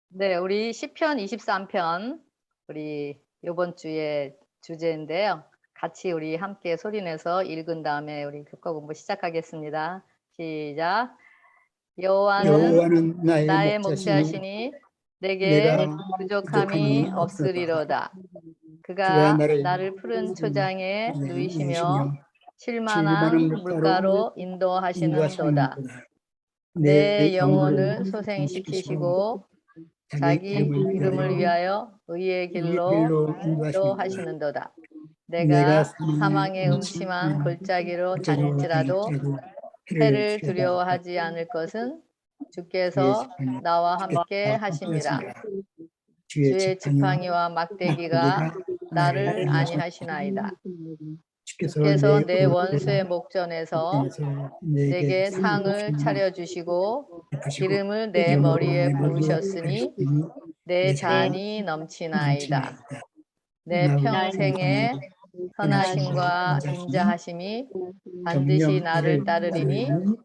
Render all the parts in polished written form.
네, 우리 시편 23편 우리 이번 주의 주제인데요. 같이 우리 함께 소리내서 읽은 다음에 우리 교과 공부 시작하겠습니다. 시작. 여호와는 여호와는 나의 나의 목자시니 목자시니 내게 내가 부족함이 부족함이 없도다. 없으리로다. 그가 그가 나를 나를 푸른 초장에 누이시며 누이시며 쉴만한 쉴만한 물가로 물가로 인도하시는도다. 인도하시는도다. 내 내 영혼을 영혼을 소생시키시고 소생시키시고 자기 자기 이름을 이름을 위하여 의의 위하여 이 길로 길로 인도하시는도다. 인도하시는도다. 내가 내가 사망의 사망의 음침한 골짜기로 골짜기로 다닐지라도 다닐지라도 해를 해를 두려워하지 두려워하지 않을 것은 주의 주께서 지팡이 나와 주께서 함께 함께 하심이라. 하심이라. 주의 주의 지팡이와 지팡이와 막대기가 막대기가 나를 나를 안위하셨다. 안위하시나이다. 주께서 주께서 내 내 원수의 목전에서 목전에서 내게 내게 상을 상을 차려주시고 베푸시고 기름을 내 기름으로 머리에 내 머리에 부으셨으니 부으시니 내 내 잔이 잔이 넘치나이다. 넘치나이다. 내 나의 평생에 선하심과 선하심과 인자심이 인자하심이 반드시 정녕 나를 나를 따르리니 따르리니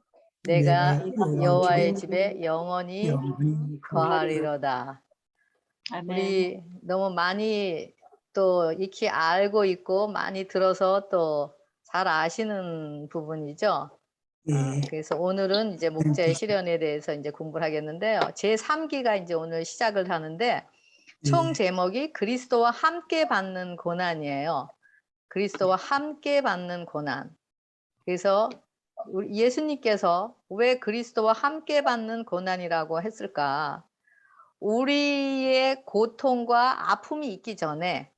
내가 내가 여호와 여호와의 집에 집에 영원히 영원히 거하리라. 거하리로다. 아멘. 우리 너무 많이 또 익히 알고 있고 많이 들어서 또 잘 아시는 부분이죠. 예, 그래서 오늘은 이제 목자의 실현에 대해서 이제 공부를 하겠는데요. 제3기가 이제 오늘 시작을 하는데 총 제목이 그리스도와 함께 받는 고난이에요. 그리스도와 함께 받는 고난. 그래서 우리 예수님께서 왜 그리스도와 함께 받는 고난이라고 했을까? 우리의 고통과 아픔이 있기 전에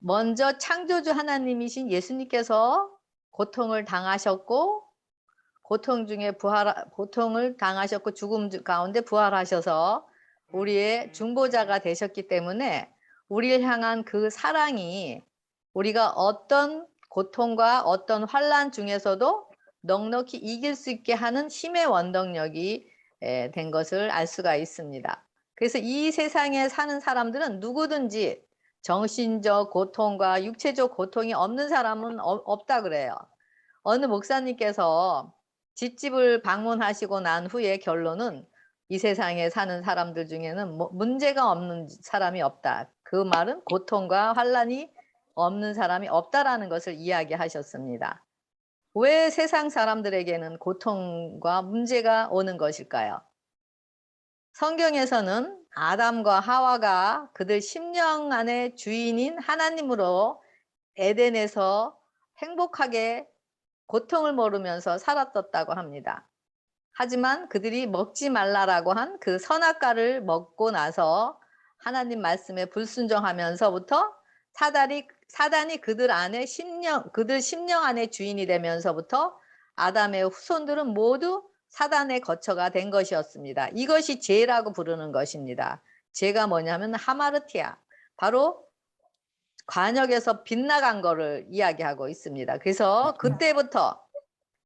먼저 창조주 하나님이신 예수님께서 고통을 당하셨고 고통 중에 고통을 당하셨고 죽음 가운데 부활하셔서 우리의 중보자가 되셨기 때문에 우리를 향한 그 사랑이 우리가 어떤 고통과 어떤 환난 중에서도 넉넉히 이길 수 있게 하는 힘의 원동력이 된 것을 알 수가 있습니다. 그래서 이 세상에 사는 사람들은 누구든지 정신적 고통과 육체적 고통이 없는 사람은 없다 그래요. 어느 목사님께서 집집을 방문하시고 난 후에 결론은 이 세상에 사는 사람들 중에는 문제가 없는 사람이 없다. 그 말은 고통과 환난이 없는 사람이 없다라는 것을 이야기하셨습니다. 왜 세상 사람들에게는 고통과 문제가 오는 것일까요? 성경에서는 아담과 하와가 그들 심령 안의 주인인 하나님으로 에덴에서 행복하게 고통을 모르면서 살았었다고 합니다. 하지만 그들이 먹지 말라라고 한 그 선악과를 먹고 나서 하나님 말씀에 불순종하면서부터 사단이 그들 심령 안의 주인이 되면서부터 아담의 후손들은 모두 사단의 거처가 된 것이었습니다. 이것이 죄라고 부르는 것입니다. 죄가 뭐냐면 하마르티아, 바로 관역에서 빗나간 거를 이야기하고 있습니다. 그래서 그때부터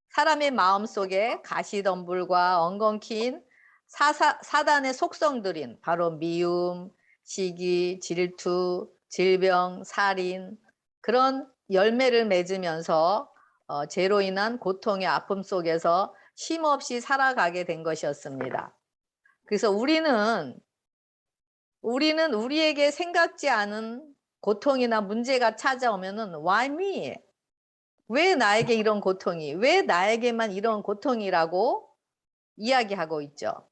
사람의 마음속에 가시덤불과 엉겅퀴인 사단의 속성들인 바로 미움, 시기, 질투, 질병, 살인, 그런 열매를 맺으면서 죄로 인한 고통의 아픔 속에서 쉼없이 살아가게 된 것이었습니다. 그래서 우리는 우리에게 생각지 않은 고통이나 문제가 찾아오면은 why me? 왜 나에게 이런 고통이, 왜 나에게만 이런 고통이라고 이야기하고 있죠.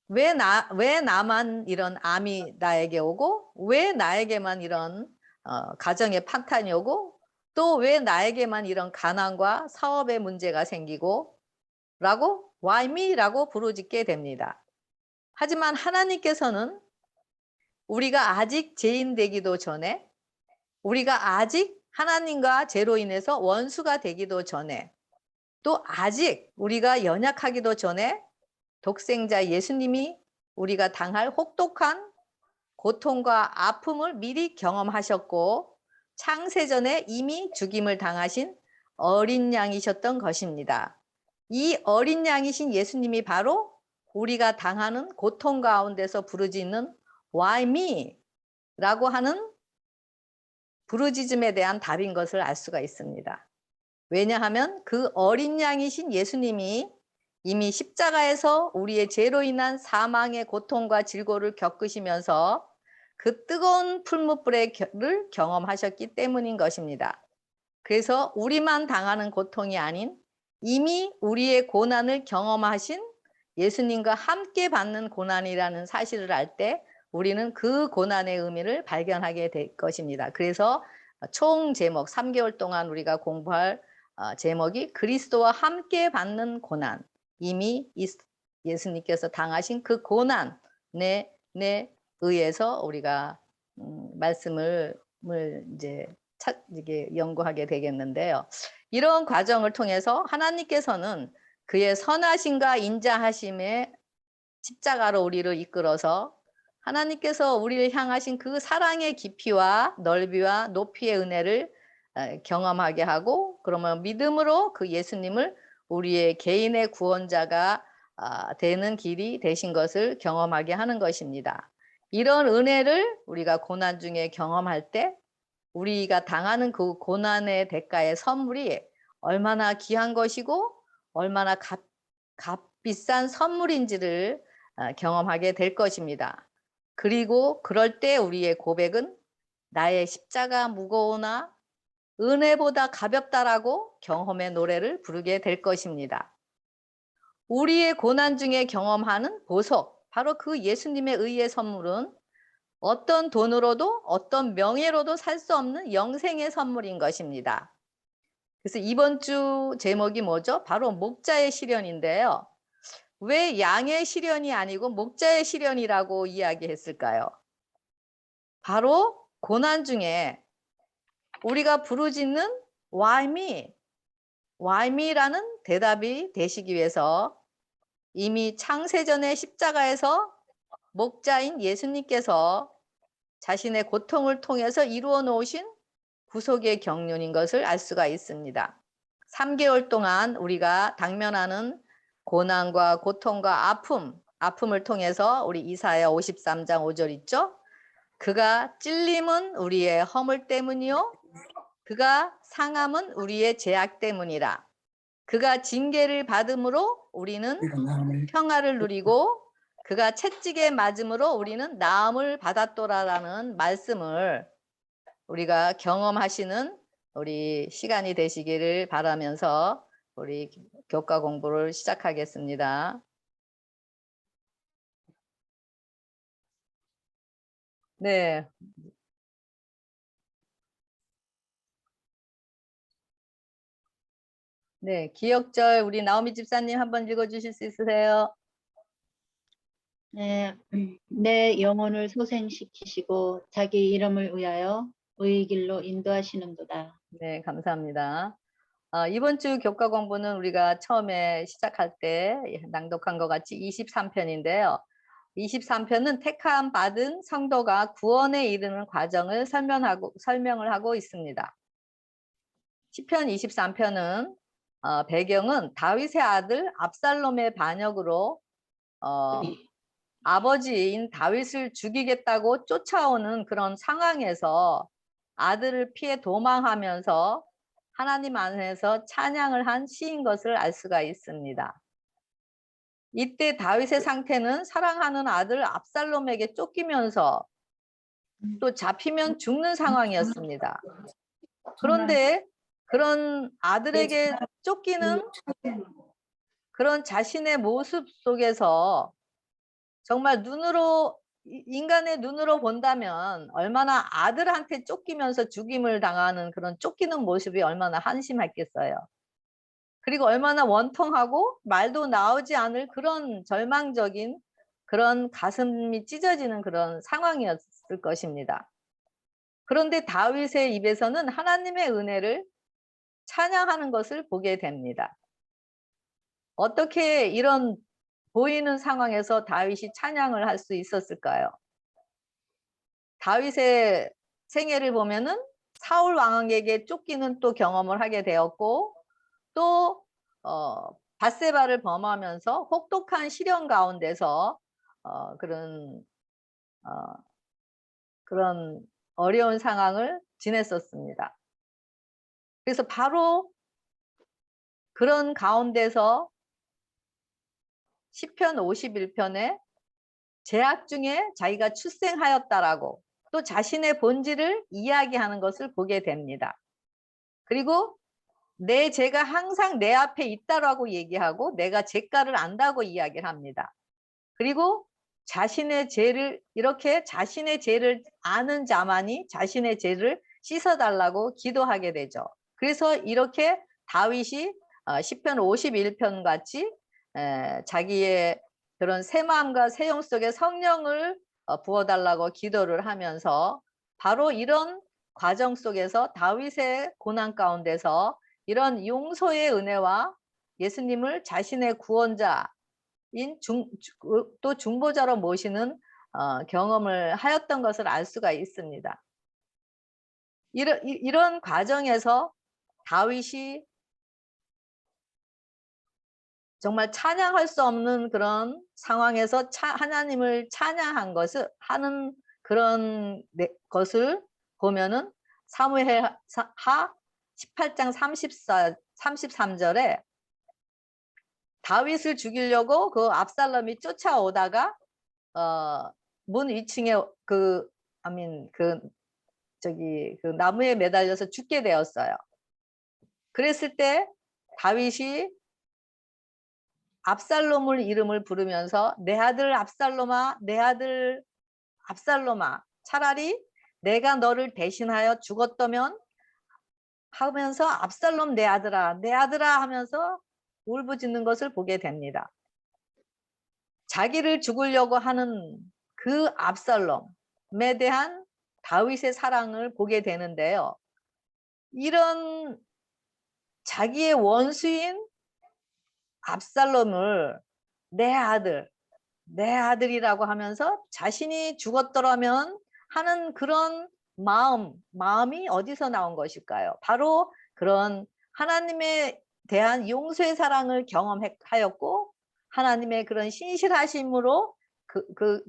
왜 나만 이런 암이 나에게 오고, 왜 나에게만 이런 가정의 파탄이 오고, 또 왜 나에게만 이런 가난과 사업의 문제가 생기고 라고 why me? 라고 부르짖게 됩니다. 하지만 하나님께서는 우리가 아직 죄인 되기도 전에, 우리가 아직 하나님과 죄로 인해서 원수가 되기도 전에, 또 아직 우리가 연약하기도 전에 독생자 예수님이 우리가 당할 혹독한 고통과 아픔을 미리 경험하셨고 창세전에 이미 죽임을 당하신 어린 양이셨던 것입니다. 이 어린 양이신 예수님이 바로 우리가 당하는 고통 가운데서 부르짖는 Why me? 라고 하는 부르짖음에 대한 답인 것을 알 수가 있습니다. 왜냐하면 그 어린 양이신 예수님이 이미 십자가에서 우리의 죄로 인한 사망의 고통과 질고를 겪으시면서 그 뜨거운 풀무불을 경험하셨기 때문인 것입니다. 그래서 우리만 당하는 고통이 아닌 이미 우리의 고난을 경험하신 예수님과 함께 받는 고난이라는 사실을 알 때 우리는 그 고난의 의미를 발견하게 될 것입니다. 그래서 총 제목 3개월 동안 우리가 공부할 제목이 그리스도와 함께 받는 고난. 이미 예수님께서 당하신 그 고난에 의해서 우리가 말씀을 이제 이게 연구하게 되겠는데요. 이런 과정을 통해서 하나님께서는 그의 선하심과 인자하심의 십자가로 우리를 이끌어서 하나님께서 우리를 향하신 그 사랑의 깊이와 넓이와 높이의 은혜를 경험하게 하고, 그러면 믿음으로 그 예수님을 우리의 개인의 구원자가 되는 길이 되신 것을 경험하게 하는 것입니다. 이런 은혜를 우리가 고난 중에 경험할 때 우리가 당하는 그 고난의 대가의 선물이 얼마나 귀한 것이고 얼마나 값비싼 선물인지를 경험하게 될 것입니다. 그리고 그럴 때 우리의 고백은 나의 십자가 무거우나 은혜보다 가볍다라고 경험의 노래를 부르게 될 것입니다. 우리의 고난 중에 경험하는 보석, 바로 그 예수님의 의의 선물은 어떤 돈으로도 어떤 명예로도 살 수 없는 영생의 선물인 것입니다. 그래서 이번 주 제목이 뭐죠? 바로 목자의 시련인데요. 왜 양의 시련이 아니고 목자의 시련이라고 이야기했을까요? 바로 고난 중에 우리가 부르짖는 Why me? Why me라는 대답이 되시기 위해서 이미 창세전의 십자가에서 목자인 예수님께서 자신의 고통을 통해서 이루어 놓으신 구속의 경륜인 것을 알 수가 있습니다. 3개월 동안 우리가 당면하는 고난과 고통과 아픔을 통해서 우리 이사야 53장 5절 있죠? 그가 찔림은 우리의 허물 때문이요 그가 상함은 우리의 죄악 때문이라. 그가 징계를 받음으로 우리는 평화를 누리고 그가 채찍에 맞음으로 우리는 나음을 받았도라라는 말씀을 우리가 경험하시는 우리 시간이 되시기를 바라면서 우리 교과 공부를 시작하겠습니다. 네. 네, 기억절 우리 나오미 집사님 한번 읽어주실 수 있으세요? 네, 내 영혼을 소생시키시고 자기 이름을 위하여 의의 길로 인도하시는도다. 네, 감사합니다. 이번 주 교과 공부는 우리가 처음에 시작할 때 낭독한 것 같이 23편인데요. 23편은 택함 받은 성도가 구원에 이르는 과정을 설명을 하고 있습니다. 시편 23편은 배경은 다윗의 아들 압살롬의 반역으로 아버지인 다윗을 죽이겠다고 쫓아오는 그런 상황에서 아들을 피해 도망하면서 하나님 안에서 찬양을 한 시인 것을 알 수가 있습니다. 이때 다윗의 상태는 사랑하는 아들 압살롬에게 쫓기면서 또 잡히면 죽는 상황이었습니다. 그런데 그런 아들에게 쫓기는 그런 자신의 모습 속에서 정말 인간의 눈으로 본다면 얼마나 아들한테 쫓기면서 죽임을 당하는 그런 쫓기는 모습이 얼마나 한심했겠어요. 그리고 얼마나 원통하고 말도 나오지 않을 그런 절망적인 그런 가슴이 찢어지는 그런 상황이었을 것입니다. 그런데 다윗의 입에서는 하나님의 은혜를 찬양하는 것을 보게 됩니다. 어떻게 이런 보이는 상황에서 다윗이 찬양을 할 수 있었을까요? 다윗의 생애를 보면은 사울 왕에게 쫓기는 또 경험을 하게 되었고 또 밧세바를 범하면서 혹독한 시련 가운데서 그런 어려운 상황을 지냈었습니다. 그래서 바로 그런 가운데서 시편 51편에 제약 중에 자기가 출생하였다라고 또 자신의 본질을 이야기하는 것을 보게 됩니다. 그리고 내 죄가 항상 내 앞에 있다라고 얘기하고 내가 죄가를 안다고 이야기를 합니다. 그리고 자신의 죄를 이렇게 자신의 죄를 아는 자만이 자신의 죄를 씻어달라고 기도하게 되죠. 그래서 이렇게 다윗이 시편 51편 같이 자기의 그런 새 마음과 새 영 속에 성령을 부어달라고 기도를 하면서 바로 이런 과정 속에서 다윗의 고난 가운데서 이런 용서의 은혜와 예수님을 자신의 구원자인 또 중보자로 모시는 경험을 하였던 것을 알 수가 있습니다. 이런 과정에서 다윗이 정말 찬양할 수 없는 그런 상황에서 하나님을 찬양한 것을 하는 그런 것을 보면은 사무엘하 18장 33절에 다윗을 죽이려고 그 압살롬이 쫓아오다가 문 위층에 그 나무에 매달려서 죽게 되었어요. 그랬을 때 다윗이 압살롬을 이름을 부르면서 내 아들 압살롬아, 내 아들 압살롬아, 차라리 내가 너를 대신하여 죽었다면 하면서 압살롬 내 아들아, 내 아들아 하면서 울부짖는 것을 보게 됩니다. 자기를 죽으려고 하는 그 압살롬에 대한 다윗의 사랑을 보게 되는데요. 이런 자기의 원수인 압살롬을 내 아들이라고 하면서 자신이 죽었더라면 하는 그런 마음이 어디서 나온 것일까요? 바로 그런 하나님에 대한 용서의 사랑을 경험하였고 하나님의 그런 신실하심으로 그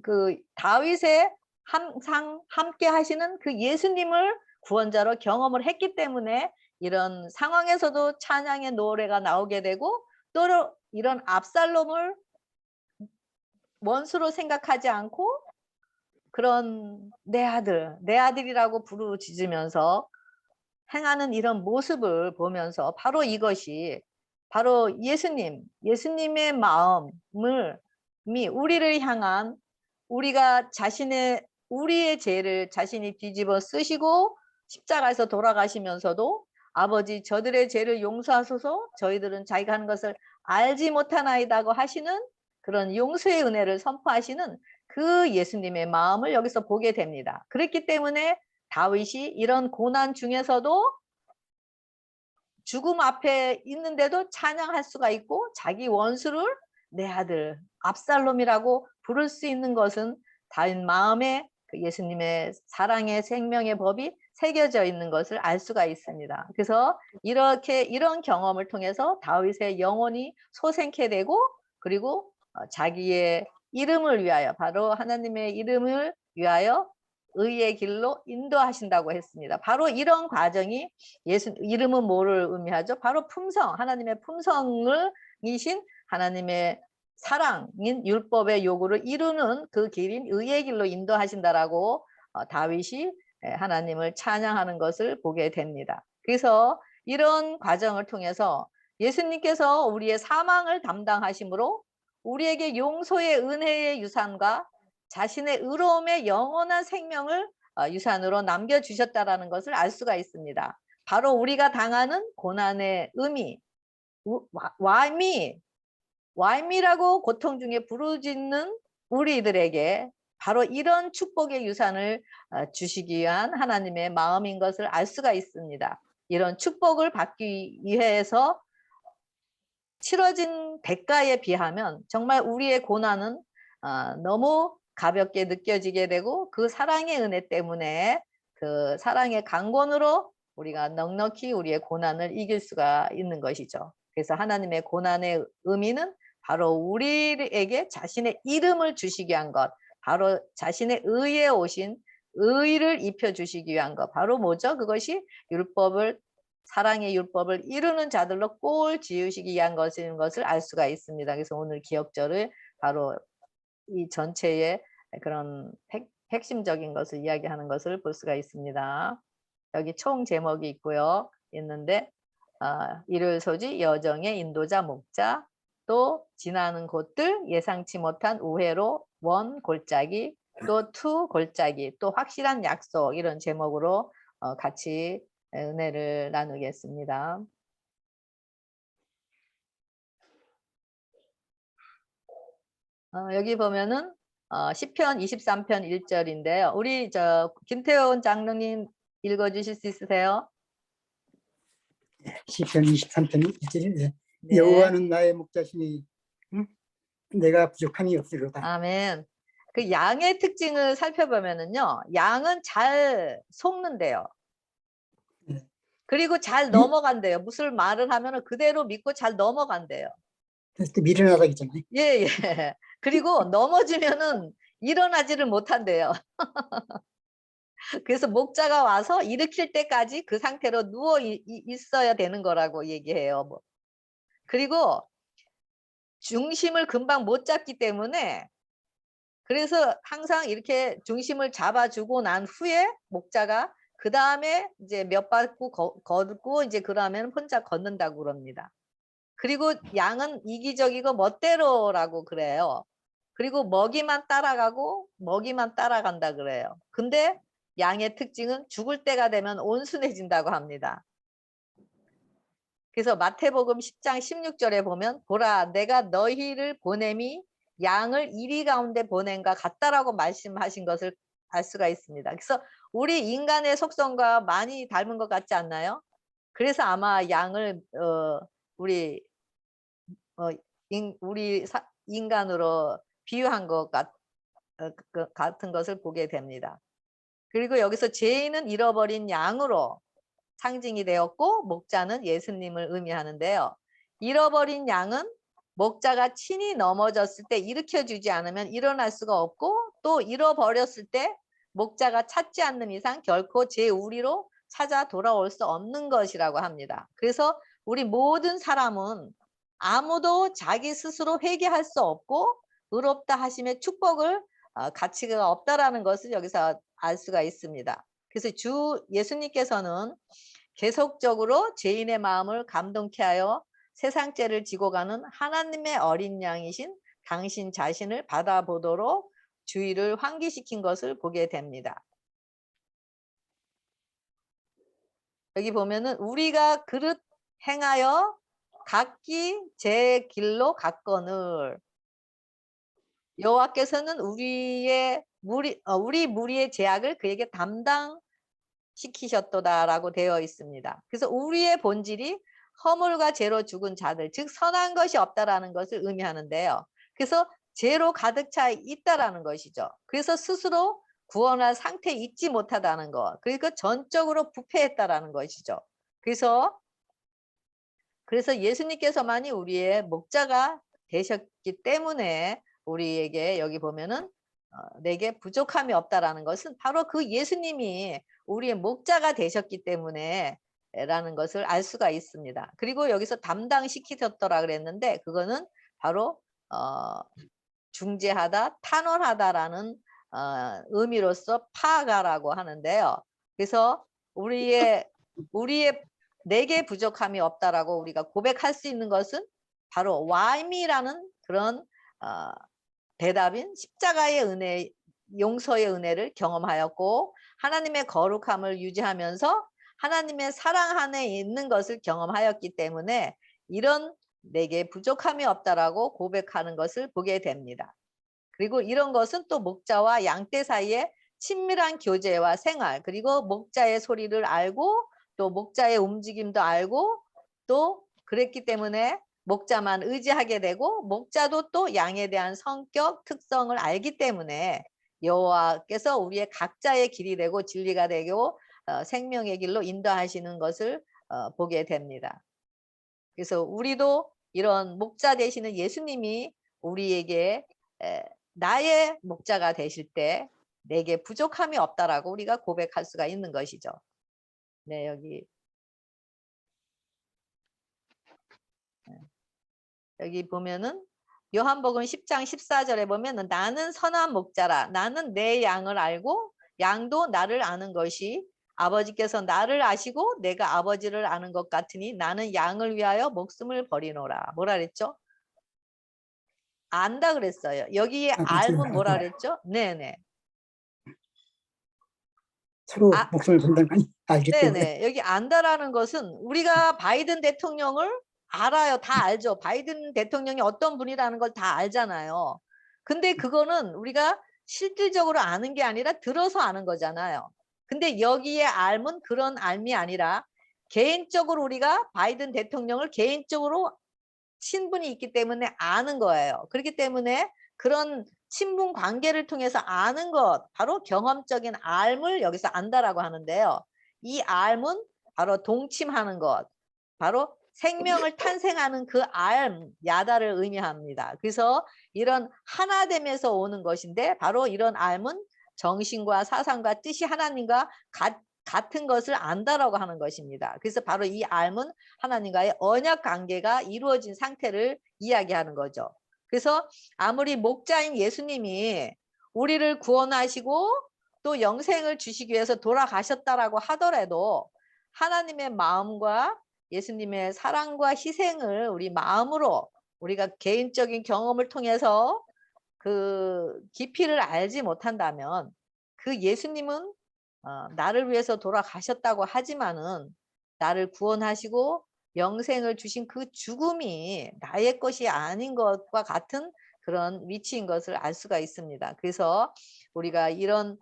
다윗의 항상 함께 하시는 그 예수님을 구원자로 경험을 했기 때문에 이런 상황에서도 찬양의 노래가 나오게 되고 또 이런 압살롬을 원수로 생각하지 않고 그런 내 아들이라고 부르짖으면서 행하는 이런 모습을 보면서 바로 이것이 바로 예수님의 마음을 우리를 향한 우리가 우리의 죄를 자신이 뒤집어 쓰시고 십자가에서 돌아가시면서도 아버지 저들의 죄를 용서하소서 저희들은 자기가 하는 것을 알지 못하나이다고 하시는 그런 용서의 은혜를 선포하시는 그 예수님의 마음을 여기서 보게 됩니다. 그렇기 때문에 다윗이 이런 고난 중에서도 죽음 앞에 있는데도 찬양할 수가 있고 자기 원수를 내 아들 압살롬이라고 부를 수 있는 것은 다윗 마음에 그 예수님의 사랑의 생명의 법이 새겨져 있는 것을 알 수가 있습니다. 그래서 이런 경험을 통해서 다윗의 영혼이 소생케 되고 그리고 자기의 이름을 위하여 바로 하나님의 이름을 위하여 의의 길로 인도하신다고 했습니다. 바로 이런 과정이 이름은 뭐를 의미하죠? 바로 품성, 하나님의 품성이신 하나님의 사랑인 율법의 요구를 이루는 그 길인 의의 길로 인도하신다라고 다윗이 하나님을 찬양하는 것을 보게 됩니다. 그래서 이런 과정을 통해서 예수님께서 우리의 사망을 담당하심으로 우리에게 용서의 은혜의 유산과 자신의 의로움의 영원한 생명을 유산으로 남겨주셨다라는 것을 알 수가 있습니다. 바로 우리가 당하는 고난의 의미, 와이미라고 고통 중에 부르짖는 우리들에게 바로 이런 축복의 유산을 주시기 위한 하나님의 마음인 것을 알 수가 있습니다. 이런 축복을 받기 위해서 치러진 대가에 비하면 정말 우리의 고난은 너무 가볍게 느껴지게 되고 그 사랑의 은혜 때문에 그 사랑의 강권으로 우리가 넉넉히 우리의 고난을 이길 수가 있는 것이죠. 그래서 하나님의 고난의 의미는 바로 우리에게 자신의 이름을 주시기 위한 것, 바로 자신의 의에 오신 의를 입혀주시기 위한 것, 바로 뭐죠? 그것이 율법을 사랑의 율법을 이루는 자들로 꼴 지으시기 위한 것인 것을 알 수가 있습니다. 그래서 오늘 기억절을 바로 이 전체의 그런 핵심적인 것을 이야기하는 것을 볼 수가 있습니다. 여기 총 제목이 있고요. 있는데 일요일 소지, 여정의 인도자 목자, 또 지나는 곳들, 예상치 못한 우회로, 원 골짜기, 또 투 골짜기, 또 확실한 약속, 이런 제목으로 같이 은혜를 나누겠습니다. 여기 보면은 시편 23편 1절인데요. 우리 김태원 장로님 읽어주실 수 있으세요? 시편 23편 1절. 네. 여호와는 나의 목자시니 내가 부족함이 없으리로다. 아멘. 그 양의 특징을 살펴보면은요, 양은 잘 속는데요. 네. 그리고 잘 넘어간대요. 무슨 말을 하면은 그대로 믿고 잘 넘어간대요. 그래서 또 미련하다 했잖아요. 예, 예. 그리고 넘어지면은 일어나지를 못한대요. 그래서 목자가 와서 일으킬 때까지 그 상태로 누워 있어야 되는 거라고 얘기해요. 뭐. 그리고 중심을 금방 못 잡기 때문에 그래서 항상 이렇게 중심을 잡아주고 난 후에 목자가 그 다음에 이제 몇 바퀴 걷고 이제 그러면 혼자 걷는다고 그럽니다. 그리고 양은 이기적이고 멋대로라고 그래요. 그리고 먹이만 따라가고 먹이만 따라간다 그래요. 근데 양의 특징은 죽을 때가 되면 온순해진다고 합니다. 그래서 마태복음 10장 16절에 보면 보라 내가 너희를 보냄이 양을 이리 가운데 보냄과 같다라고 말씀하신 것을 알 수가 있습니다. 그래서 우리 인간의 속성과 많이 닮은 것 같지 않나요? 그래서 아마 양을 우리 인간으로 비유한 것 같은 것을 보게 됩니다. 그리고 여기서 죄인은 잃어버린 양으로 상징이 되었고 목자는 예수님을 의미하는데요. 잃어버린 양은 목자가 친히 넘어졌을 때 일으켜주지 않으면 일어날 수가 없고 또 잃어버렸을 때 목자가 찾지 않는 이상 결코 제 우리로 찾아 돌아올 수 없는 것이라고 합니다. 그래서 우리 모든 사람은 아무도 자기 스스로 회개할 수 없고 의롭다 하심의 축복을 가치가 없다라는 것을 여기서 알 수가 있습니다. 그래서 주 예수님께서는 계속적으로 죄인의 마음을 감동케 하여 세상 죄를 지고 가는 하나님의 어린 양이신 당신 자신을 받아보도록 주의를 환기시킨 것을 보게 됩니다. 여기 보면은 우리가 그릇 행하여 각기 제 길로 갔거늘 여호와께서는 우리 무리의 죄악을 그에게 담당시키셨도다라고 되어 있습니다. 그래서 우리의 본질이 허물과 죄로 죽은 자들, 즉 선한 것이 없다라는 것을 의미하는데요. 그래서 죄로 가득 차 있다라는 것이죠. 그래서 스스로 구원할 상태에 있지 못하다는 것, 그러니까 전적으로 부패했다라는 것이죠. 그래서 예수님께서만이 우리의 목자가 되셨기 때문에 우리에게 여기 보면은 내게 부족함이 없다라는 것은 바로 그 예수님이 우리의 목자가 되셨기 때문에 라는 것을 알 수가 있습니다. 그리고 여기서 담당시키셨더라 그랬는데 그거는 바로 중재하다, 탄원하다라는 의미로서 파가라고 하는데요. 그래서 우리의 내게 부족함이 없다라고 우리가 고백할 수 있는 것은 바로 와임이라는 그런 대답인 십자가의 은혜, 용서의 은혜를 경험하였고 하나님의 거룩함을 유지하면서 하나님의 사랑 안에 있는 것을 경험하였기 때문에 이런 내게 부족함이 없다라고 고백하는 것을 보게 됩니다. 그리고 이런 것은 또 목자와 양떼 사이에 친밀한 교제와 생활, 그리고 목자의 소리를 알고 또 목자의 움직임도 알고 또 그랬기 때문에 목자만 의지하게 되고 목자도 또 양에 대한 성격, 특성을 알기 때문에 여호와께서 우리의 각자의 길이 되고 진리가 되고 생명의 길로 인도하시는 것을 보게 됩니다. 그래서 우리도 이런 목자 되시는 예수님이 우리에게 나의 목자가 되실 때 내게 부족함이 없다라고 우리가 고백할 수가 있는 것이죠. 네, 여기 여기 보면은 요한복음 10장 14절에 보면은 나는 선한 목자라. 나는 내 양을 알고 양도 나를 아는 것이 아버지께서 나를 아시고 내가 아버지를 아는 것 같으니 나는 양을 위하여 목숨을 버리노라. 뭐라 그랬죠? 안다 그랬어요. 여기에 맞아요. 알면 뭐라 그랬죠? 네네. 서로 아, 목숨을 건다는 거 아니 알기 때문에. 네네. 여기 안다라는 것은 우리가 바이든 대통령을 알아요. 다 알죠. 바이든 대통령이 어떤 분이라는 걸 다 알잖아요. 근데 그거는 우리가 실질적으로 아는 게 아니라 들어서 아는 거잖아요. 근데 여기에 알면 그런 알미 아니라 개인적으로 우리가 바이든 대통령을 개인적으로 친분이 있기 때문에 아는 거예요. 그렇기 때문에 그런 친분 관계를 통해서 아는 것, 바로 경험적인 알을 여기서 안다라고 하는데요. 이 알은 바로 동침하는 것, 바로 생명을 탄생하는 그 알, 야다를 의미합니다. 그래서 이런 하나됨에서 오는 것인데 바로 이런 알은 정신과 사상과 뜻이 하나님과 같은 것을 안다라고 하는 것입니다. 그래서 바로 이 알은 하나님과의 언약 관계가 이루어진 상태를 이야기하는 거죠. 그래서 아무리 목자인 예수님이 우리를 구원하시고 또 영생을 주시기 위해서 돌아가셨다라고 하더라도 하나님의 마음과 예수님의 사랑과 희생을 우리 마음으로 우리가 개인적인 경험을 통해서 그 깊이를 알지 못한다면 그 예수님은 나를 위해서 돌아가셨다고 하지만은 나를 구원하시고 영생을 주신 그 죽음이 나의 것이 아닌 것과 같은 그런 위치인 것을 알 수가 있습니다. 그래서 우리가 이런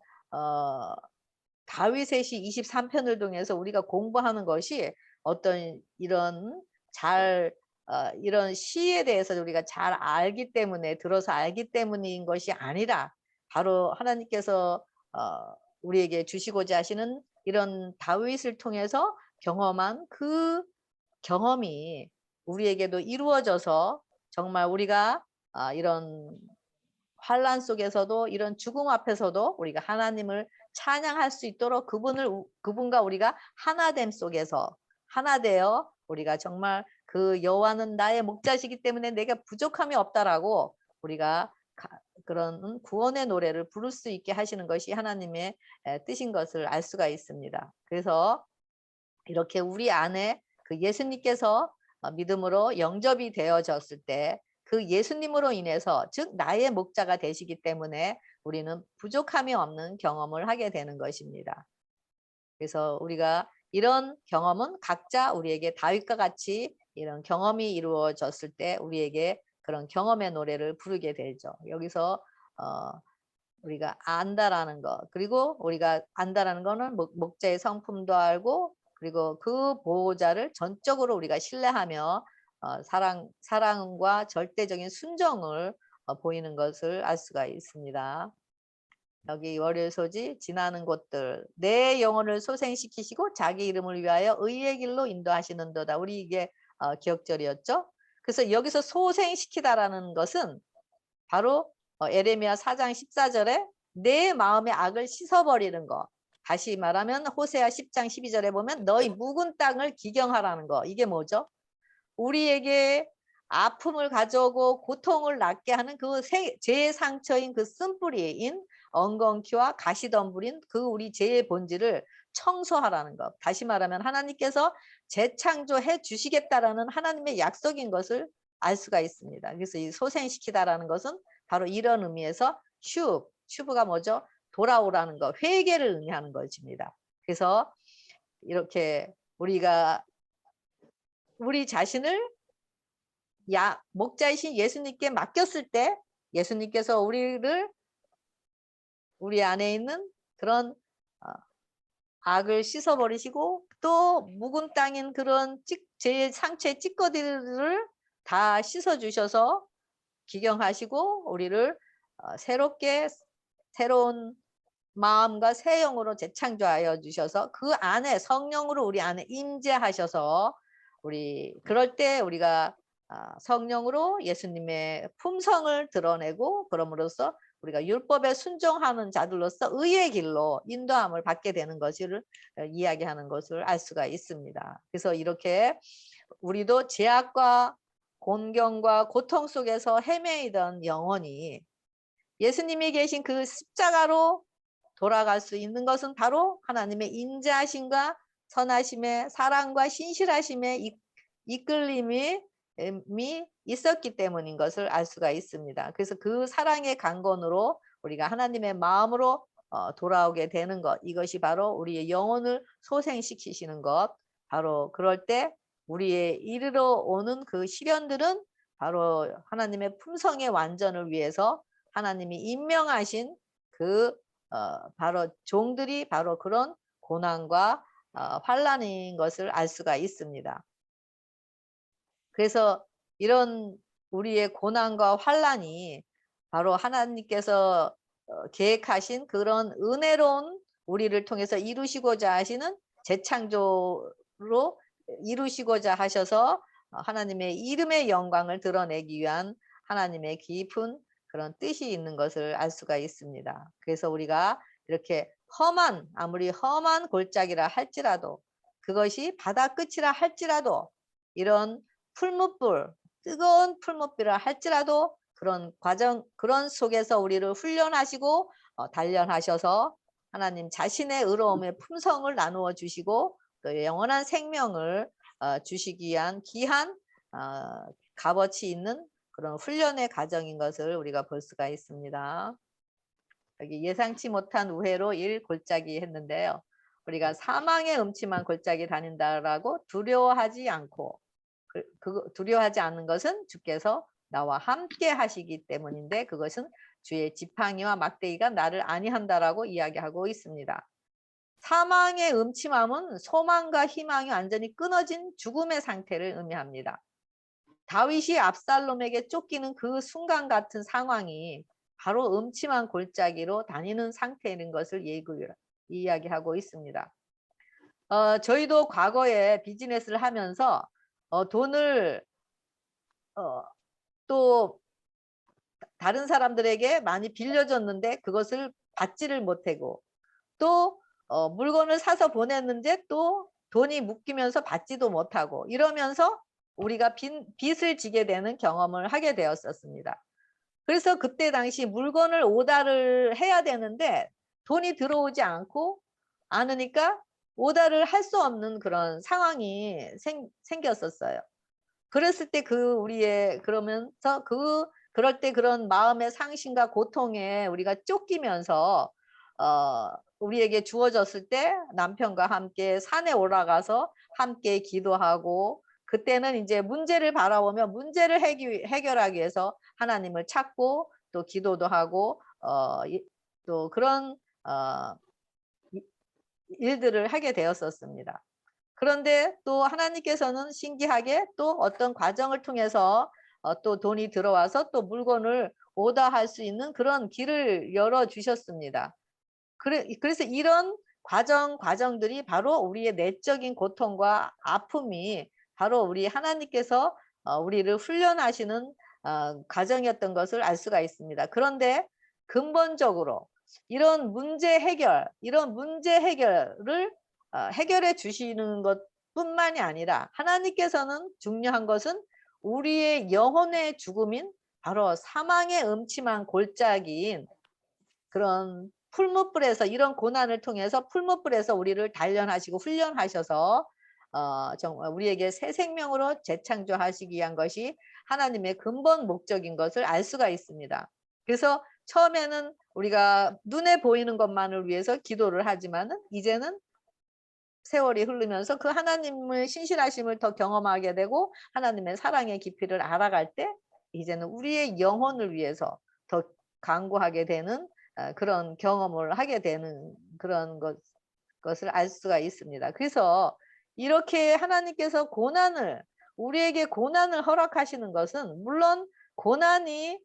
다윗의 시 23편을 통해서 우리가 공부하는 것이 어떤 이런 이런 시에 대해서 우리가 잘 알기 때문에 들어서 알기 때문인 것이 아니라 바로 하나님께서 우리에게 주시고자 하시는 이런 다윗을 통해서 경험한 그 경험이 우리에게도 이루어져서 정말 우리가 이런 환란 속에서도 이런 죽음 앞에서도 우리가 하나님을 찬양할 수 있도록 그분과 우리가 하나됨 속에서 하나 되어 우리가 정말 그 여호와는 나의 목자시기 때문에 내가 부족함이 없다라고 우리가 그런 구원의 노래를 부를 수 있게 하시는 것이 하나님의 뜻인 것을 알 수가 있습니다. 그래서 이렇게 우리 안에 그 예수님께서 믿음으로 영접이 되어졌을 때 그 예수님으로 인해서 즉 나의 목자가 되시기 때문에 우리는 부족함이 없는 경험을 하게 되는 것입니다. 그래서 우리가 이런 경험은 각자 우리에게 다윗과 같이 이런 경험이 이루어졌을 때 우리에게 그런 경험의 노래를 부르게 되죠. 여기서 우리가 안다라는 것, 그리고 우리가 안다라는 거는 목자의 성품도 알고 그리고 그 보호자를 전적으로 우리가 신뢰하며 사랑과 절대적인 순종을 보이는 것을 알 수가 있습니다. 여기 월요일 소지 지나는 곳들 내 영혼을 소생시키시고 자기 이름을 위하여 의의 길로 인도하시는도다. 우리 이게 기억절이었죠. 그래서 여기서 소생시키다라는 것은 바로 에레미야 4장 14절에 내 마음의 악을 씻어버리는 거. 다시 말하면 호세아 10장 12절에 보면 너희 묵은 땅을 기경하라는 거. 이게 뭐죠? 우리에게 아픔을 가져오고 고통을 낳게 하는 그 죄의 상처인 그 쓴뿌리인 엉겅퀴와 가시덤불인 그 우리 죄의 본질을 청소하라는 것. 다시 말하면 하나님께서 재창조해 주시겠다라는 하나님의 약속인 것을 알 수가 있습니다. 그래서 이 소생시키다라는 것은 바로 이런 의미에서 슈브가 뭐죠? 돌아오라는 것, 회개를 의미하는 것입니다. 그래서 이렇게 우리가 우리 자신을 목자이신 예수님께 맡겼을 때 예수님께서 우리 안에 있는 그런 악을 씻어버리시고 또 묵은 땅인 그런 제 상처의 찌꺼기들을 다 씻어주셔서 기경하시고 우리를 새로운 마음과 새 영으로 재창조하여 주셔서 그 안에 성령으로 우리 안에 임재하셔서 그럴 때 우리가 성령으로 예수님의 품성을 드러내고 그럼으로써 우리가 율법에 순종하는 자들로서 의의 길로 인도함을 받게 되는 것을 이야기하는 것을 알 수가 있습니다. 그래서 이렇게 우리도 죄악과 곤경과 고통 속에서 헤매이던 영혼이 예수님이 계신 그 십자가로 돌아갈 수 있는 것은 바로 하나님의 인자하심과 선하심의 사랑과 신실하심의 이끌림이 있었기 때문인 것을 알 수가 있습니다. 그래서 그 사랑의 강건으로 우리가 하나님의 마음으로 돌아오게 되는 것, 이것이 바로 우리의 영혼을 소생시키시는 것. 바로 그럴 때 우리의 이르러 오는 그 시련들은 바로 하나님의 품성의 완전을 위해서 하나님이 임명하신 그 바로 종들이 바로 그런 고난과 환난인 것을 알 수가 있습니다. 그래서 이런 우리의 고난과 환난이 바로 하나님께서 계획하신 그런 은혜로운 우리를 통해서 이루시고자 하시는 재창조로 이루시고자 하셔서 하나님의 이름의 영광을 드러내기 위한 하나님의 깊은 그런 뜻이 있는 것을 알 수가 있습니다. 그래서 우리가 이렇게 아무리 험한 골짜기라 할지라도, 그것이 바다 끝이라 할지라도, 이런 뜨거운 풀무불이라 할지라도 그런 과정, 그런 속에서 우리를 훈련하시고 단련하셔서 하나님 자신의 의로움의 품성을 나누어 주시고 또 영원한 생명을 주시기 위한 귀한 값어치 있는 그런 훈련의 과정인 것을 우리가 볼 수가 있습니다. 여기 예상치 못한 우회로 1골짜기 했는데요. 우리가 사망의 음침한 골짜기 다닌다라고 두려워하지 않고, 두려워하지 않는 것은 주께서 나와 함께 하시기 때문인데, 그것은 주의 지팡이와 막대기가 나를 안위한다라고 이야기하고 있습니다. 사망의 음침함은 소망과 희망이 완전히 끊어진 죽음의 상태를 의미합니다. 다윗이 압살롬에게 쫓기는 그 순간 같은 상황이 바로 음침한 골짜기로 다니는 상태인 것을 이야기하고 있습니다. 저희도 과거에 비즈니스를 하면서 돈을 또 다른 사람들에게 많이 빌려줬는데 그것을 받지를 못하고, 또 물건을 사서 보냈는데 또 돈이 묶이면서 받지도 못하고, 이러면서 우리가 빚을 지게 되는 경험을 하게 되었었습니다. 그래서 그때 당시 물건을 오다를 해야 되는데 돈이 들어오지 않으니까 오다를 할 수 없는 그런 상황이 생겼었어요. 그랬을 때 그럴 때 그런 마음의 상심과 고통에 우리가 쫓기면서 우리에게 주어졌을 때 남편과 함께 산에 올라가서 함께 기도하고, 그때는 이제 문제를 바라보며 문제를 해결하기 위해서 하나님을 찾고 또 기도도 하고 또 그런 일들을 하게 되었었습니다. 그런데 또 하나님께서는 신기하게 또 어떤 과정을 통해서 또 돈이 들어와서 또 물건을 오다할 수 있는 그런 길을 열어주셨습니다. 그래서 이런 과정들이 바로 우리의 내적인 고통과 아픔이 바로 우리 하나님께서 우리를 훈련하시는 과정이었던 것을 알 수가 있습니다. 그런데 근본적으로 이런 문제 해결을 해결해 주시는 것뿐만이 아니라, 하나님께서는 중요한 것은 우리의 영혼의 죽음인 바로 사망의 음침한 골짜기인 그런 풀무불에서, 이런 고난을 통해서 풀무불에서 우리를 단련하시고 훈련하셔서 정말 우리에게 새 생명으로 재창조하시기 위한 것이 하나님의 근본 목적인 것을 알 수가 있습니다. 그래서 처음에는 우리가 눈에 보이는 것만을 위해서 기도를 하지만은, 이제는 세월이 흐르면서 그 하나님의 신실하심을 더 경험하게 되고 하나님의 사랑의 깊이를 알아갈 때 이제는 우리의 영혼을 위해서 더 간구하게 되는 그런 경험을 하게 되는 그런 것을 알 수가 있습니다. 그래서 이렇게 하나님께서 우리에게 고난을 허락하시는 것은, 물론 고난을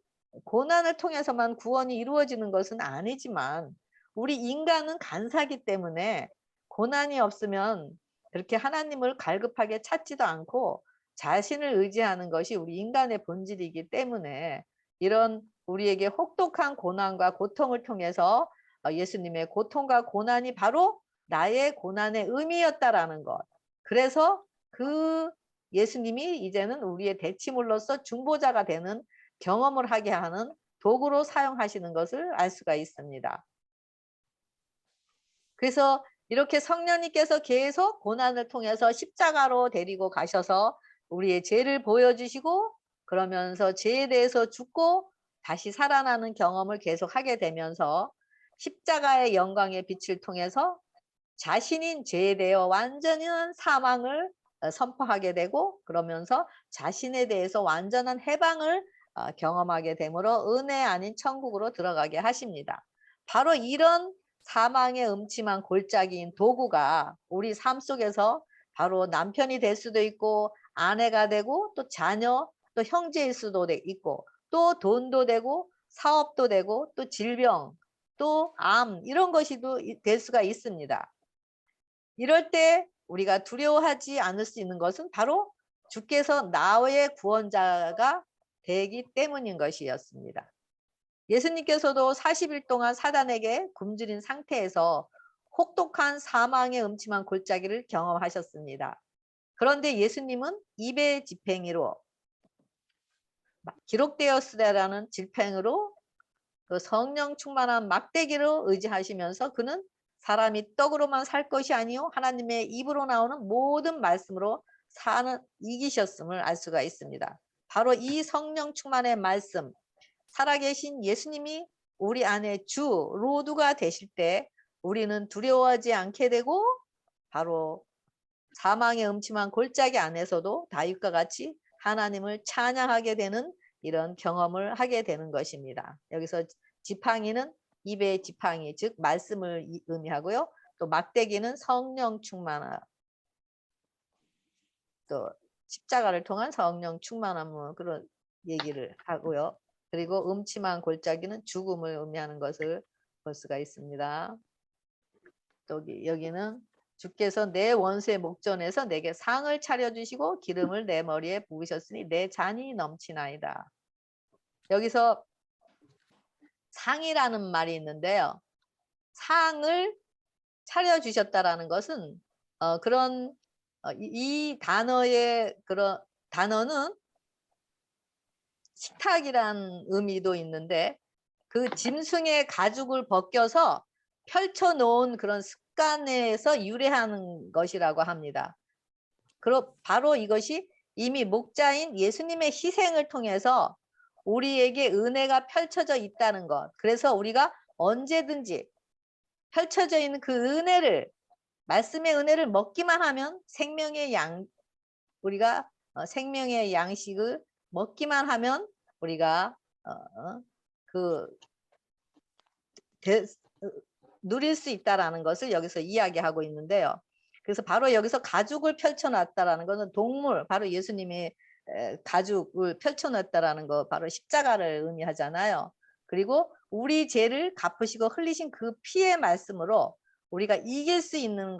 통해서만 구원이 이루어지는 것은 아니지만, 우리 인간은 간사하기 때문에 고난이 없으면 그렇게 하나님을 갈급하게 찾지도 않고 자신을 의지하는 것이 우리 인간의 본질이기 때문에, 이런 우리에게 혹독한 고난과 고통을 통해서 예수님의 고통과 고난이 바로 나의 고난의 의미였다라는 것. 그래서 그 예수님이 이제는 우리의 대치물로서 중보자가 되는 경험을 하게 하는 도구로 사용하시는 것을 알 수가 있습니다. 그래서 이렇게 성령님께서 계속 고난을 통해서 십자가로 데리고 가셔서 우리의 죄를 보여주시고 그러면서 죄에 대해서 죽고 다시 살아나는 경험을 계속 하게 되면서 십자가의 영광의 빛을 통해서 자신인 죄에 대해 완전한 사망을 선포하게 되고 그러면서 자신에 대해서 완전한 해방을 경험하게 되므로 은혜 아닌 천국으로 들어가게 하십니다. 바로 이런 사망의 음침한 골짜기인 도구가 우리 삶 속에서 바로 남편이 될 수도 있고 아내가 되고 또 자녀 또 형제일 수도 있고 또 돈도 되고 사업도 되고 또 질병 또 암 이런 것이 될 수가 있습니다. 이럴 때 우리가 두려워하지 않을 수 있는 것은 바로 주께서 나의 구원자가 되기 때문인 것이었습니다. 예수님께서도 40일 동안 사단에게 굶주린 상태에서 혹독한 사망의 음침한 골짜기를 경험하셨습니다. 그런데 예수님은 입의 지팽이로 기록되었으라는 지팽이로 그 성령 충만한 막대기로 의지하시면서 그는 사람이 떡으로만 살 것이 아니요 하나님의 입으로 나오는 모든 말씀으로 이기셨음을 알 수가 있습니다. 바로 이 성령 충만의 말씀, 살아계신 예수님이 우리 안에 주 로드가 되실 때 우리는 두려워하지 않게 되고 바로 사망의 음침한 골짜기 안에서도 다윗과 같이 하나님을 찬양하게 되는 이런 경험을 하게 되는 것입니다. 여기서 지팡이는 입의 지팡이 즉 말씀을 의미하고요. 또 막대기는 성령 충만함, 또 십자가를 통한 성령 충만함 그런 얘기를 하고요. 그리고 음침한 골짜기는 죽음을 의미하는 것을 볼 수가 있습니다. 또 여기는 주께서 내 원수의 목전에서 내게 상을 차려주시고 기름을 내 머리에 부으셨으니 내 잔이 넘치나이다. 여기서 상이라는 말이 있는데요. 상을 차려주셨다라는 것은 이 단어의 그런 단어는 식탁이란 의미도 있는데 그 짐승의 가죽을 벗겨서 펼쳐 놓은 그런 습관에서 유래하는 것이라고 합니다. 바로 이것이 이미 목자인 예수님의 희생을 통해서 우리에게 은혜가 펼쳐져 있다는 것. 그래서 우리가 언제든지 펼쳐져 있는 그 은혜를 말씀의 은혜를 먹기만 하면 우리가 생명의 양식을 먹기만 하면 우리가 누릴 수 있다라는 것을 여기서 이야기하고 있는데요. 그래서 바로 여기서 가죽을 펼쳐놨다라는 것은 동물, 바로 예수님이 가죽을 펼쳐놨다라는 거 바로 십자가를 의미하잖아요. 그리고 우리 죄를 갚으시고 흘리신 그 피의 말씀으로 우리가 이길 수 있는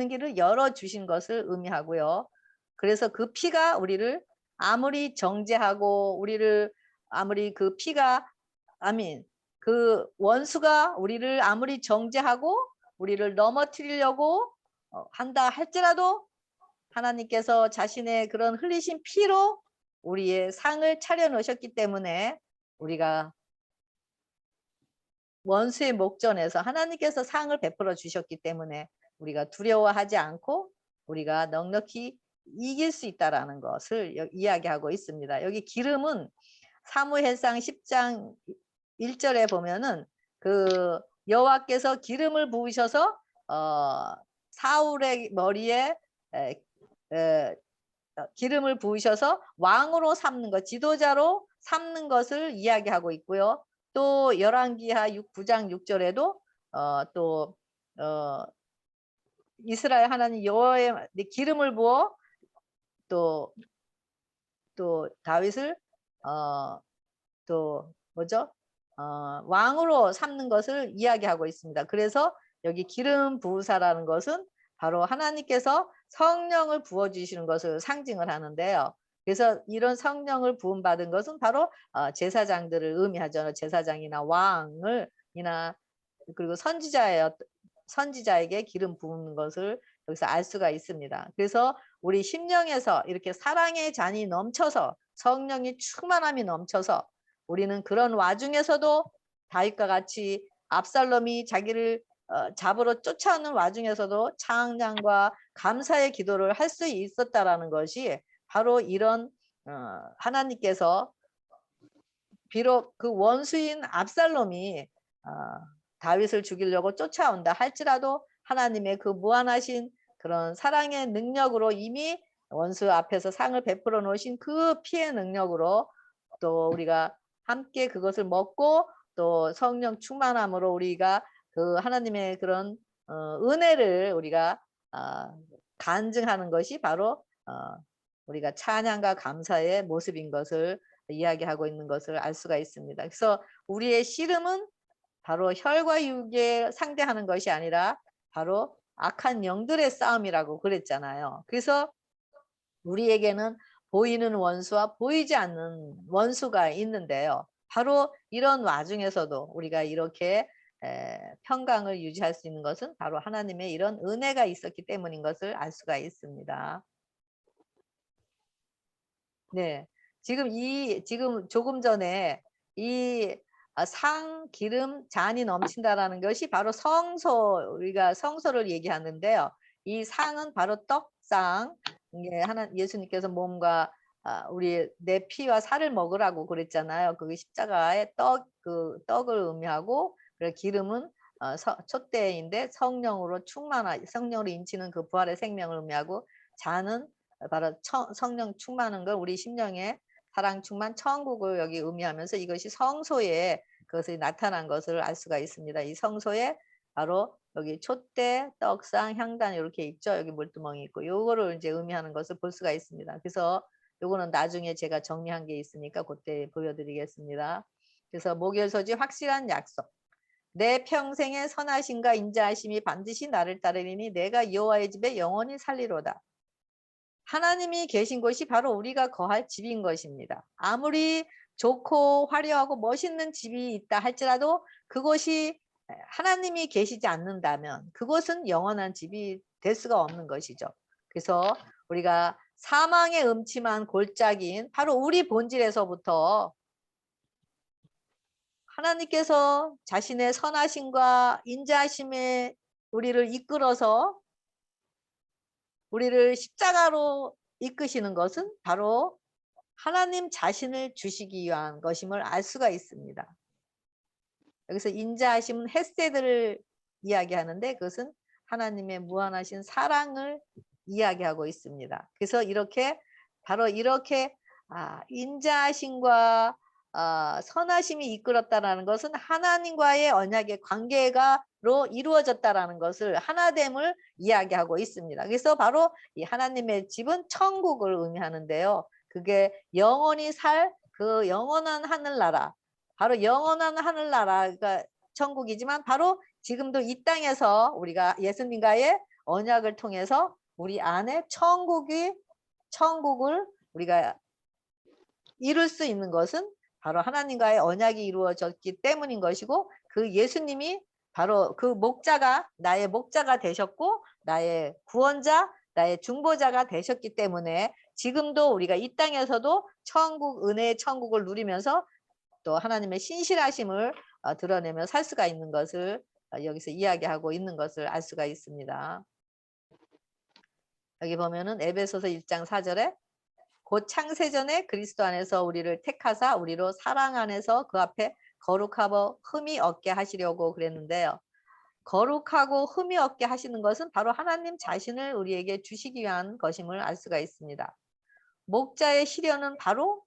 길을 열어주신 것을 의미하고요. 그래서 그 피가 우리를 아무리 정죄하고 우리를 아무리 그 원수가 우리를 아무리 정죄하고 우리를 넘어뜨리려고 한다 할지라도 하나님께서 자신의 그런 흘리신 피로 우리의 상을 차려 놓으셨기 때문에 우리가 원수의 목전에서 하나님께서 상을 베풀어 주셨기 때문에 우리가 두려워하지 않고 우리가 넉넉히 이길 수 있다라는 것을 이야기하고 있습니다. 여기 기름은 사무엘상 10장 1절에 보면은 그 여호와께서 기름을 부으셔서 사울의 머리에 기름을 부으셔서 왕으로 삼는 것, 지도자로 삼는 것을 이야기하고 있고요. 또 열왕기하 9장 6절에도 이스라엘 하나님 여호와의 기름을 부어 또 다윗을 왕으로 삼는 것을 이야기하고 있습니다. 그래서 여기 기름 부으사라는 것은 바로 하나님께서 성령을 부어주시는 것을 상징을 하는데요. 그래서 이런 성령을 부음 받은 것은 바로 제사장들을 의미하죠. 제사장이나 왕이나 그리고 선지자에게 기름 부은 것을 여기서 알 수가 있습니다. 그래서 우리 심령에서 이렇게 사랑의 잔이 넘쳐서 성령이 충만함이 넘쳐서 우리는 그런 와중에서도 다윗과 같이 압살롬이 자기를 잡으러 쫓아오는 와중에서도 찬양과 감사의 기도를 할 수 있었다라는 것이 바로 이런 하나님께서 비록 그 원수인 압살롬이 다윗을 죽이려고 쫓아온다 할지라도 하나님의 그 무한하신 그런 사랑의 능력으로 이미 원수 앞에서 상을 베풀어 놓으신 그 피의 능력으로 또 우리가 함께 그것을 먹고 또 성령 충만함으로 우리가 그 하나님의 그런 은혜를 우리가 간증하는 것이 바로 우리가 찬양과 감사의 모습인 것을 이야기하고 있는 것을 알 수가 있습니다. 그래서 우리의 씨름은 바로 혈과 육에 상대하는 것이 아니라 바로 악한 영들의 싸움이라고 그랬잖아요. 그래서 우리에게는 보이는 원수와 보이지 않는 원수가 있는데요. 바로 이런 와중에서도 우리가 이렇게 평강을 유지할 수 있는 것은 바로 하나님의 이런 은혜가 있었기 때문인 것을 알 수가 있습니다. 네. 지금 조금 전에 이 상, 기름, 잔이 넘친다라는 것이 바로 성소, 우리가 성소를 얘기하는데요. 이 상은 바로 떡상, 이게 예수님께서 몸과 우리 내 피와 살을 먹으라고 그랬잖아요. 그게 십자가의 그 떡을 의미하고, 그리고 기름은 촛대인데 성령으로 성령으로 인치는 그 부활의 생명을 의미하고, 잔은 바로 성령 충만한 걸 우리 심령에 사랑 충만 천국을 여기 의미하면서 이것이 성소에 그것이 나타난 것을 알 수가 있습니다. 이 성소에 바로 여기 촛대, 떡상, 향단 이렇게 있죠. 여기 물두멍이 있고 요거를 이제 의미하는 것을 볼 수가 있습니다. 그래서 요거는 나중에 제가 정리한 게 있으니까 그때 보여드리겠습니다. 그래서 목열소지 확실한 약속. 내 평생의 선하심과 인자하심이 반드시 나를 따르리니 내가 여호와의 집에 영원히 살리로다. 하나님이 계신 곳이 바로 우리가 거할 집인 것입니다. 아무리 좋고 화려하고 멋있는 집이 있다 할지라도 그곳이 하나님이 계시지 않는다면 그곳은 영원한 집이 될 수가 없는 것이죠. 그래서 우리가 사망의 음침한 골짜기인 바로 우리 본질에서부터 하나님께서 자신의 선하심과 인자하심에 우리를 이끌어서 우리를 십자가로 이끄시는 것은 바로 하나님 자신을 주시기 위한 것임을 알 수가 있습니다. 여기서 인자하심은 헤세드를 이야기하는데 그것은 하나님의 무한하신 사랑을 이야기하고 있습니다. 그래서 바로 이렇게 인자하심과 선하심이 이끌었다라는 것은 하나님과의 언약의 관계로 이루어졌다라는 것을 하나됨을 이야기하고 있습니다. 그래서 바로 이 하나님의 집은 천국을 의미하는데요. 그게 영원히 살 그 영원한 하늘나라, 바로 영원한 하늘나라가 천국이지만 바로 지금도 이 땅에서 우리가 예수님과의 언약을 통해서 우리 안에 천국을 우리가 이룰 수 있는 것은 바로 하나님과의 언약이 이루어졌기 때문인 것이고 그 예수님이 바로 그 목자가 나의 목자가 되셨고 나의 구원자, 나의 중보자가 되셨기 때문에 지금도 우리가 이 땅에서도 은혜의 천국을 누리면서 또 하나님의 신실하심을 드러내며 살 수가 있는 것을 여기서 이야기하고 있는 것을 알 수가 있습니다. 여기 보면은 에베소서 1장 4절에 곧 창세전에 그리스도 안에서 우리를 택하사 우리로 사랑 안에서 그 앞에 거룩하고 흠이 없게 하시려고 그랬는데요. 거룩하고 흠이 없게 하시는 것은 바로 하나님 자신을 우리에게 주시기 위한 것임을 알 수가 있습니다. 목자의 시련은 바로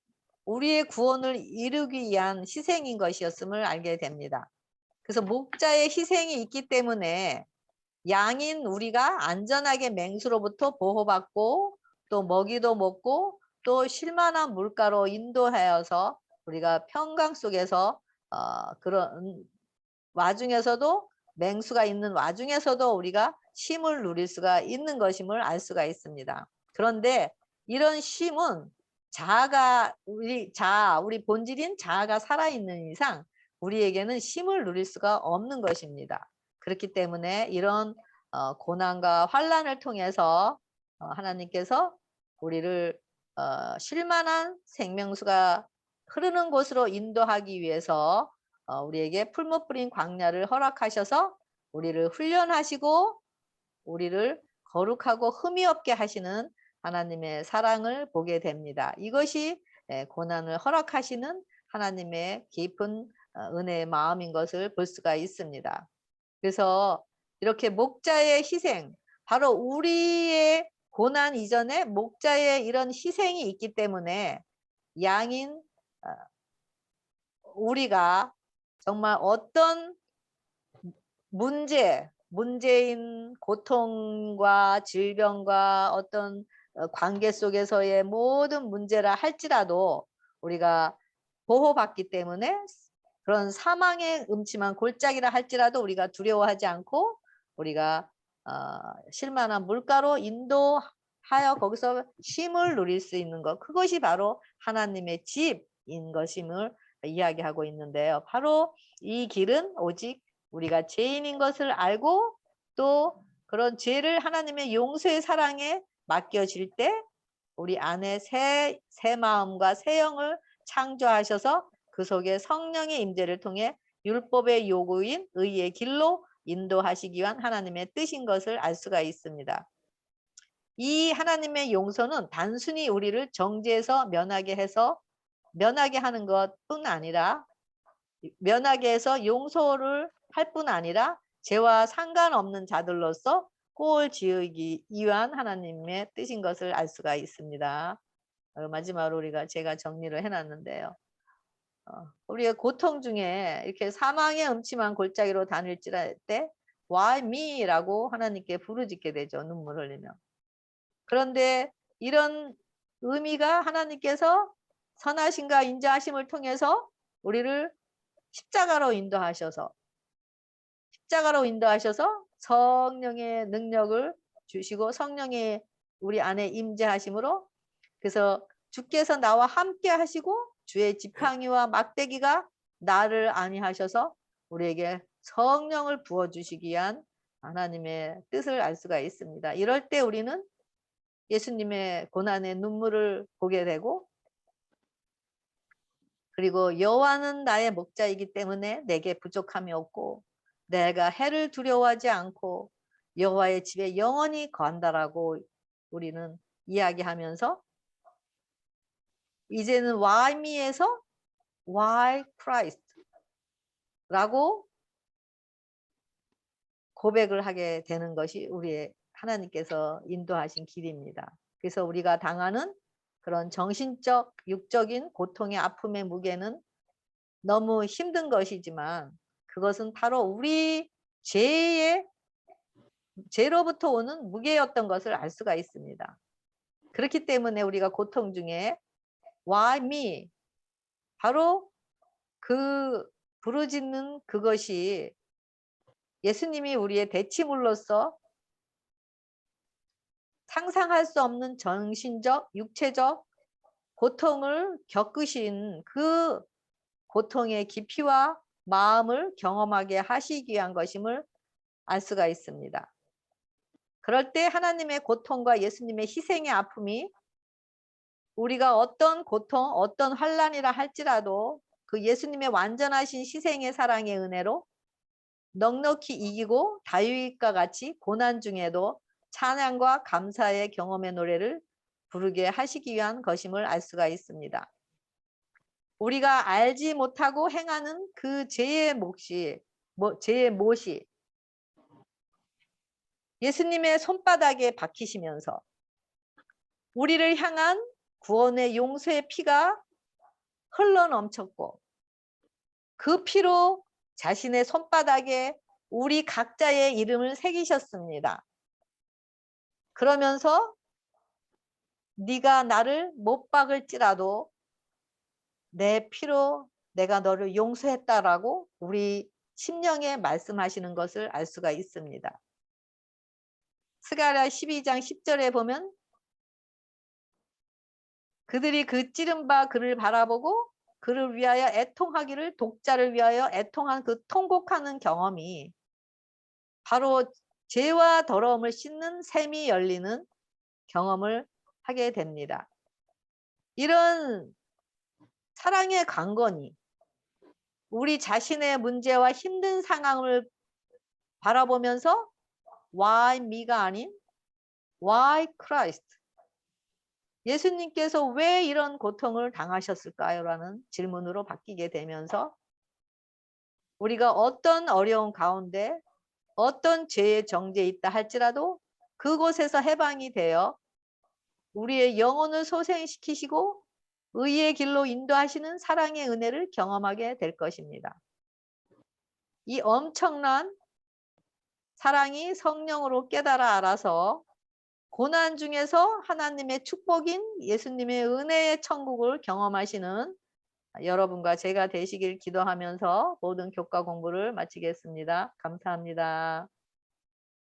우리의 구원을 이루기 위한 희생인 것이었음을 알게 됩니다. 그래서 목자의 희생이 있기 때문에 양인 우리가 안전하게 맹수로부터 보호받고 또 먹이도 먹고 또 쉴만한 물가로 인도하여서 우리가 평강 속에서 그런 와중에서도 맹수가 있는 와중에서도 우리가 쉼을 누릴 수가 있는 것임을 알 수가 있습니다. 그런데 이런 쉼은 우리 본질인 자아가 살아있는 이상 우리에게는 쉼을 누릴 수가 없는 것입니다. 그렇기 때문에 이런 고난과 환난을 통해서 하나님께서 우리를 쉴만한 생명수가 흐르는 곳으로 인도하기 위해서 우리에게 풀못 뿌린 광야를 허락하셔서 우리를 훈련하시고 우리를 거룩하고 흠이 없게 하시는 하나님의 사랑을 보게 됩니다. 이것이 고난을 허락하시는 하나님의 깊은 은혜의 마음인 것을 볼 수가 있습니다. 그래서 이렇게 목자의 희생, 바로 우리의 고난 이전에 목자의 이런 희생이 있기 때문에 양인 우리가 정말 어떤 문제인 고통과 질병과 어떤 관계 속에서의 모든 문제라 할지라도 우리가 보호받기 때문에 그런 사망의 음침한 골짜기라 할지라도 우리가 두려워하지 않고 우리가 쉴만한 물가로 인도하여 거기서 쉼을 누릴 수 있는 것, 그것이 바로 하나님의 집인 것임을 이야기하고 있는데요. 바로 이 길은 오직 우리가 죄인인 것을 알고 또 그런 죄를 하나님의 용서의 사랑에 맡겨질 때 우리 안에 새 마음과 새 영을 창조하셔서 그 속에 성령의 임재를 통해 율법의 요구인 의의 길로 인도하시기 위한 하나님의 뜻인 것을 알 수가 있습니다. 이 하나님의 용서는 단순히 우리를 정죄에서 면하게 하는 것뿐 아니라 면하게 해서 용서를 할 뿐 아니라 죄와 상관없는 자들로서 꼴 지으기 위한 하나님의 뜻인 것을 알 수가 있습니다. 마지막으로 제가 정리를 해놨는데요. 우리의 고통 중에 이렇게 사망의 음침한 골짜기로 다닐지라 때 Why me? 라고 하나님께 부르짖게 되죠. 눈물 흘리며. 그런데 이런 의미가 하나님께서 선하심과 인자하심을 통해서 우리를 십자가로 인도하셔서 성령의 능력을 주시고 성령의 우리 안에 임재하심으로, 그래서 주께서 나와 함께 하시고 주의 지팡이와 막대기가 나를 안위하셔서 우리에게 성령을 부어주시기 위한 하나님의 뜻을 알 수가 있습니다. 이럴 때 우리는 예수님의 고난의 눈물을 보게 되고, 그리고 여호와는 나의 목자이기 때문에 내게 부족함이 없고 내가 해를 두려워하지 않고 여호와의 집에 영원히 거한다라고 우리는 이야기하면서 이제는 Why me에서 Why Christ 라고 고백을 하게 되는 것이 우리의 하나님께서 인도하신 길입니다. 그래서 우리가 당하는 그런 정신적, 육적인 고통의 아픔의 무게는 너무 힘든 것이지만 그것은 바로 우리 죄로부터 오는 무게였던 것을 알 수가 있습니다. 그렇기 때문에 우리가 고통 중에 Why me? 바로 그 부르짖는 그것이 예수님이 우리의 대치물로서 상상할 수 없는 정신적, 육체적 고통을 겪으신 그 고통의 깊이와 마음을 경험하게 하시기 위한 것임을 알 수가 있습니다. 그럴 때 하나님의 고통과 예수님의 희생의 아픔이 우리가 어떤 고통, 어떤 환난이라 할지라도 그 예수님의 완전하신 희생의 사랑의 은혜로 넉넉히 이기고 다윗과 같이 고난 중에도 찬양과 감사의 경험의 노래를 부르게 하시기 위한 것임을 알 수가 있습니다. 우리가 알지 못하고 행하는 그 죄의 못이 예수님의 손바닥에 박히시면서 우리를 향한 구원의 용서의 피가 흘러넘쳤고 그 피로 자신의 손바닥에 우리 각자의 이름을 새기셨습니다. 그러면서 네가 나를 못 박을지라도 내 피로 내가 너를 용서했다라고 우리 심령에 말씀하시는 것을 알 수가 있습니다. 스가랴 12장 10절에 보면 그들이 그 찌른 바 그를 바라보고 그를 위하여 애통하기를, 독자를 위하여 애통한 그 통곡하는 경험이 바로 죄와 더러움을 씻는 샘이 열리는 경험을 하게 됩니다. 이런 사랑의 강건이 우리 자신의 문제와 힘든 상황을 바라보면서 why me가 아닌 why Christ? 예수님께서 왜 이런 고통을 당하셨을까요? 라는 질문으로 바뀌게 되면서 우리가 어떤 어려운 가운데 어떤 죄의 정죄에 있다 할지라도 그곳에서 해방이 되어 우리의 영혼을 소생시키시고 의의 길로 인도하시는 사랑의 은혜를 경험하게 될 것입니다. 이 엄청난 사랑이 성령으로 깨달아 알아서 고난 중에서 하나님의 축복인 예수님의 은혜의 천국을 경험하시는 여러분과 제가 되시길 기도하면서 모든 교과 공부를 마치겠습니다. 감사합니다.